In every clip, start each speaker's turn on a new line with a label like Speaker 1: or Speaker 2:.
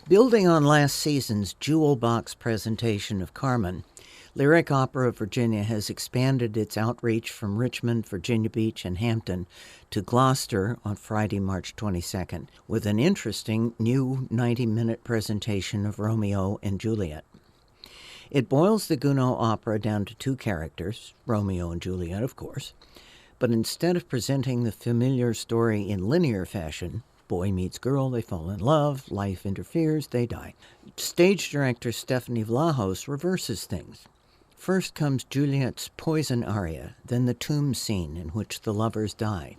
Speaker 1: Building on last season's jewel box presentation of Carmen, Lyric Opera of Virginia has expanded its outreach from Richmond, Virginia Beach, and Hampton to Gloucester on Friday, March 22nd, with an interesting new 90-minute presentation of Romeo and Juliet. It boils the Gounod opera down to two characters, Romeo and Juliet, of course, but instead of presenting the familiar story in linear fashion, boy meets girl, they fall in love, life interferes, they die. Stage director Stephanie Vlahos reverses things. First comes Juliet's poison aria, then the tomb scene in which the lovers die.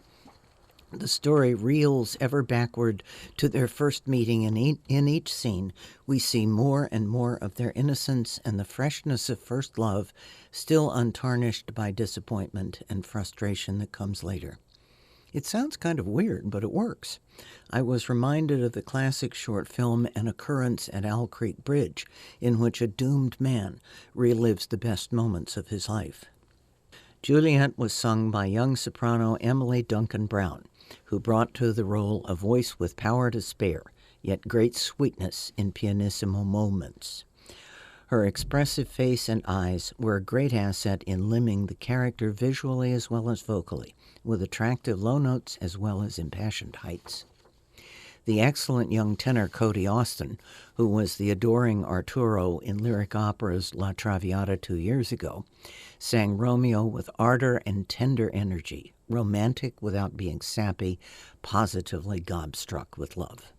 Speaker 1: The story reels ever backward to their first meeting, and in each scene we see more and more of their innocence and the freshness of first love, still untarnished by disappointment and frustration that comes later. It sounds kind of weird, but it works. I was reminded of the classic short film An Occurrence at Owl Creek Bridge, in which a doomed man relives the best moments of his life. Juliet was sung by young soprano Emily Duncan Brown, who brought to the role a voice with power to spare, yet great sweetness in pianissimo moments. Her expressive face and eyes were a great asset in limning the character visually as well as vocally, with attractive low notes as well as impassioned heights. The excellent young tenor Cody Austin, who was the adoring Arturo in Lyric Opera's La Traviata 2 years ago, sang Romeo with ardor and tender energy, romantic without being sappy, positively gobstruck with love.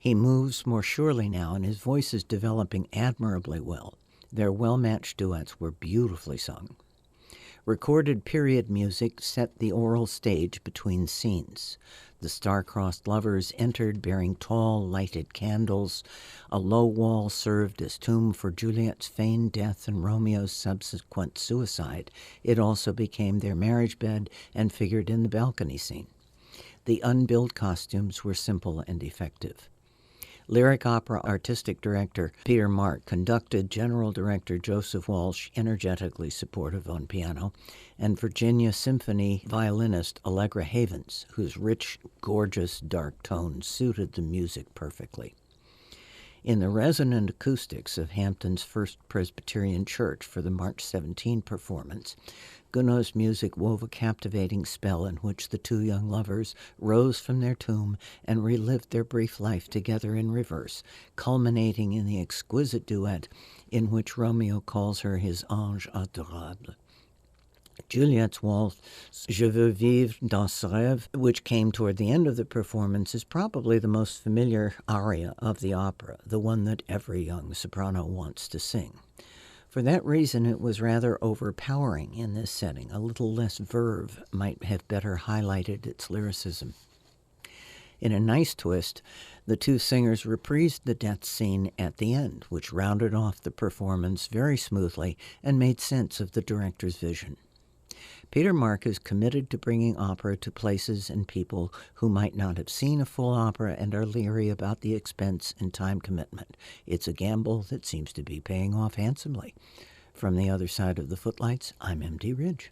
Speaker 1: He moves more surely now, and his voice is developing admirably well. Their well-matched duets were beautifully sung. Recorded period music set the oral stage between scenes. The star-crossed lovers entered bearing tall, lighted candles. A low wall served as tomb for Juliet's feigned death and Romeo's subsequent suicide. It also became their marriage bed and figured in the balcony scene. The unbilled costumes were simple and effective. Lyric Opera Artistic Director Peter Mark conducted General Director Joseph Walsh, energetically supportive on piano, and Virginia Symphony violinist Allegra Havens, whose rich, gorgeous, dark tones suited the music perfectly. In the resonant acoustics of Hampton's First Presbyterian Church for the March 17 performance, Gounod's music wove a captivating spell in which the two young lovers rose from their tomb and relived their brief life together in reverse, culminating in the exquisite duet in which Romeo calls her his ange adorable. Juliet's waltz, Je veux vivre dans ce rêve, which came toward the end of the performance, is probably the most familiar aria of the opera, the one that every young soprano wants to sing. For that reason, it was rather overpowering in this setting. A little less verve might have better highlighted its lyricism. In a nice twist, the two singers reprised the death scene at the end, which rounded off the performance very smoothly and made sense of the director's vision. Peter Mark is committed to bringing opera to places and people who might not have seen a full opera and are leery about the expense and time commitment. It's a gamble that seems to be paying off handsomely. From the other side of the Footlights, I'm M.D. Ridge.